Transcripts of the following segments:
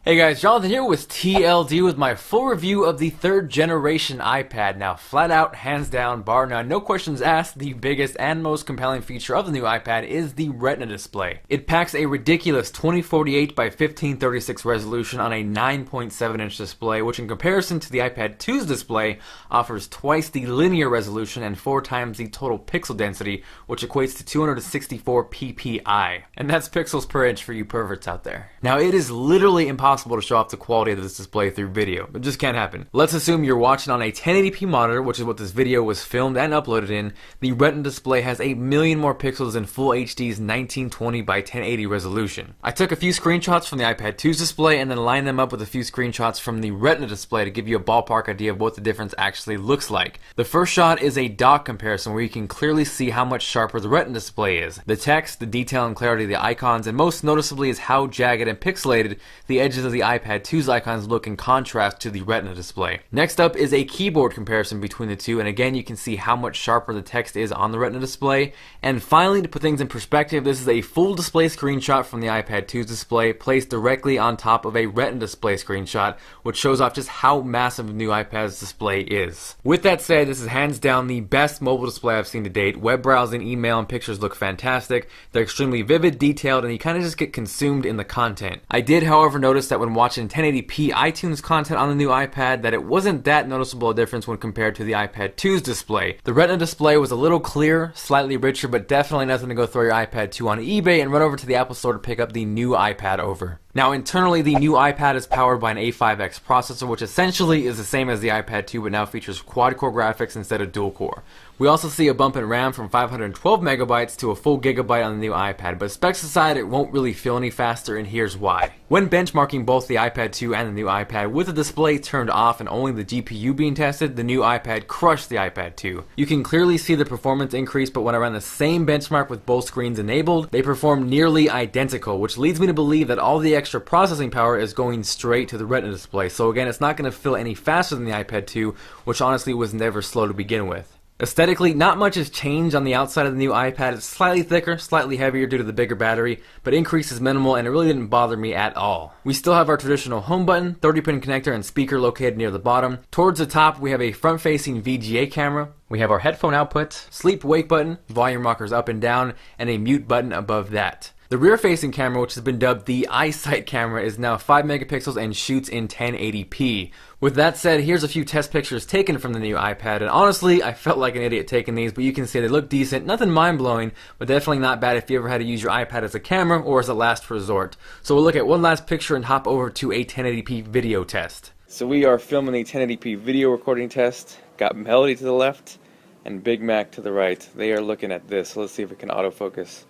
Hey guys, Jonathan here with TLD with my full review of the 3rd generation iPad. Now, flat out, hands down, bar none, no questions asked, the biggest and most compelling feature of the new iPad is the Retina display. It packs a ridiculous 2048 by 1536 resolution on a 9.7 inch display, which in comparison to the iPad 2's display offers twice the linear resolution and 4 times the total pixel density, which equates to 264 ppi. And that's pixels per inch for you perverts out there. Now, it is literally impossible to show off the quality of this display through video. It just can't happen. Let's assume you're watching on a 1080p monitor, which is what this video was filmed and uploaded in. The Retina display has 8 million more pixels than Full HD's 1920 by 1080 resolution. I took a few screenshots from the iPad 2's display and then lined them up with a few screenshots from the Retina display to give you a ballpark idea of what the difference actually looks like. The first shot is a dock comparison where you can clearly see how much sharper the Retina display is. The text, the detail and clarity of the icons, and most noticeably is how jagged and pixelated the edges of the iPad 2's icons look in contrast to the Retina display. Next up is a keyboard comparison between the two, and again you can see how much sharper the text is on the Retina display. And finally, to put things in perspective, this is a full display screenshot from the iPad 2's display placed directly on top of a Retina display screenshot, which shows off just how massive the new iPad's display is. With that said, this is hands down the best mobile display I've seen to date. Web browsing, email, and pictures look fantastic. They're extremely vivid, detailed, and you kind of just get consumed in the content. I did, however, notice that when watching 1080p iTunes content on the new iPad that it wasn't that noticeable a difference when compared to the iPad 2's display. The Retina display was a little clearer, slightly richer, but definitely nothing to go throw your iPad 2 on eBay and run over to the Apple Store to pick up the new iPad over. Now, internally, the new iPad is powered by an A5X processor, which essentially is the same as the iPad 2, but now features quad-core graphics instead of dual-core. We also see a bump in RAM from 512 megabytes to a full gigabyte on the new iPad, but specs aside, it won't really feel any faster, and here's why. When benchmarking both the iPad 2 and the new iPad, with the display turned off and only the GPU being tested, the new iPad crushed the iPad 2. You can clearly see the performance increase, but when I ran the same benchmark with both screens enabled, they perform nearly identical, which leads me to believe that all the extra processing power is going straight to the Retina display. So again, it's not going to feel any faster than the iPad 2, which honestly was never slow to begin with. Aesthetically, not much has changed on the outside of the new iPad. It's slightly thicker, slightly heavier due to the bigger battery, but increase is minimal and it really didn't bother me at all. We still have our traditional home button, 30-pin connector, and speaker located near the bottom. Towards the top, we have a front-facing VGA camera. We have our headphone output, sleep-wake button, volume rockers up and down, and a mute button above that. The rear-facing camera, which has been dubbed the eyesight camera, is now 5 megapixels and shoots in 1080p. With that said, here's a few test pictures taken from the new iPad, and honestly, I felt like an idiot taking these, but you can see they look decent, nothing mind-blowing, but definitely not bad if you ever had to use your iPad as a camera or as a last resort. So we'll look at one last picture and hop over to a 1080p video test. So we are filming a 1080p video recording test. Got Melody to the left and Big Mac to the right. They are looking at this, so let's see if it can autofocus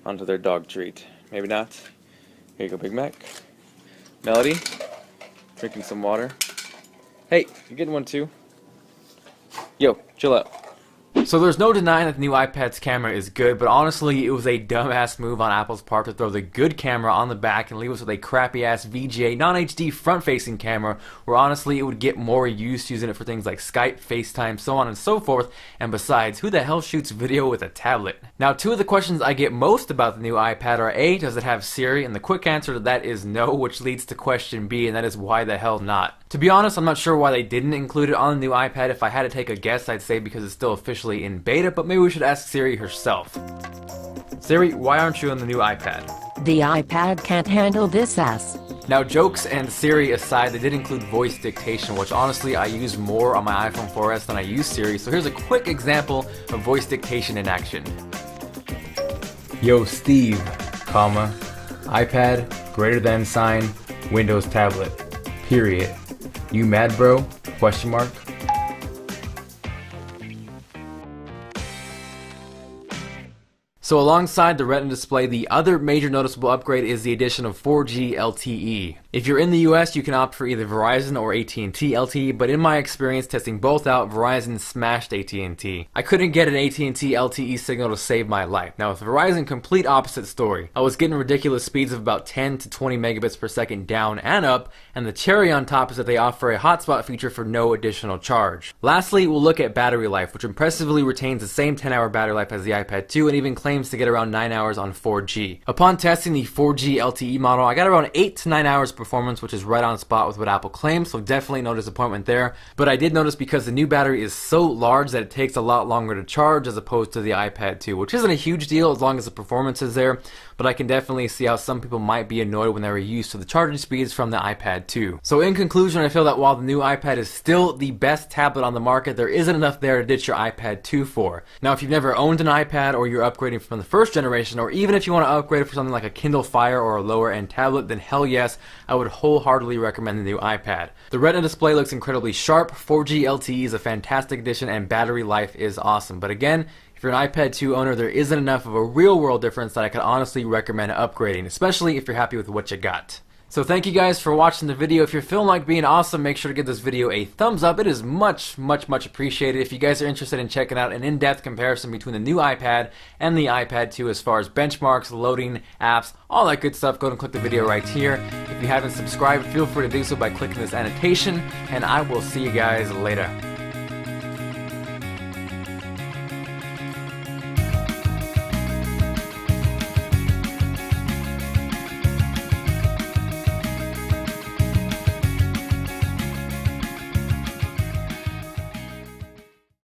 onto their dog treat. Maybe not. Here you go, Big Mac. Melody, drinking some water. Hey, you getting one too? Yo, chill out. So there's no denying that the new iPad's camera is good, but honestly, it was a dumbass move on Apple's part to throw the good camera on the back and leave us with a crappy-ass VGA non-HD front-facing camera, where honestly, it would get more used using it for things like Skype, FaceTime, so on and so forth, and besides, who the hell shoots video with a tablet? Now, two of the questions I get most about the new iPad are A, does it have Siri? And the quick answer to that is no, which leads to question B, and that is why the hell not? To be honest, I'm not sure why they didn't include it on the new iPad. If I had to take a guess, I'd say because it's still officially in beta, but maybe we should ask Siri herself. Siri, why aren't you on the new iPad? The iPad can't handle this ass. Now, jokes and Siri aside, they did include voice dictation, which honestly I use more on my iPhone 4S than I use Siri, so here's a quick example of voice dictation in action. Yo, Steve, comma, iPad, greater than sign, Windows tablet, period. You mad, bro? Question mark. So alongside the Retina display, the other major noticeable upgrade is the addition of 4G LTE. If you're in the US, you can opt for either Verizon or AT&T LTE, but in my experience testing both out, Verizon smashed AT&T. I couldn't get an AT&T LTE signal to save my life. Now with Verizon, complete opposite story. I was getting ridiculous speeds of about 10 to 20 megabits per second down and up, and the cherry on top is that they offer a hotspot feature for no additional charge. Lastly, we'll look at battery life, which impressively retains the same 10-hour battery life as the iPad 2 and even claims claims to get around 9 hours on 4G. Upon testing the 4G LTE model, I got around 8 to 9 hours performance, which is right on spot with what Apple claims, so definitely no disappointment there. But I did notice because the new battery is so large that it takes a lot longer to charge as opposed to the iPad 2, which isn't a huge deal as long as the performance is there, but I can definitely see how some people might be annoyed when they were used to the charging speeds from the iPad 2. So in conclusion, I feel that while the new iPad is still the best tablet on the market, there isn't enough there to ditch your iPad 2 for. Now, if you've never owned an iPad, or you're upgrading from the first generation, or even if you want to upgrade for something like a Kindle Fire or a lower end tablet, then hell yes, I would wholeheartedly recommend the new iPad. The Retina display looks incredibly sharp, 4G LTE is a fantastic addition, and battery life is awesome. But again, if you're an iPad 2 owner, there isn't enough of a real world difference that I could honestly recommend upgrading, especially if you're happy with what you got. So thank you guys for watching the video. If you're feeling like being awesome, make sure to give this video a thumbs up. It is much appreciated. If you guys are interested in checking out an in-depth comparison between the new iPad and the iPad 2 as far as benchmarks, loading, apps, all that good stuff, go and click the video right here. If you haven't subscribed, feel free to do so by clicking this annotation, and I will see you guys later.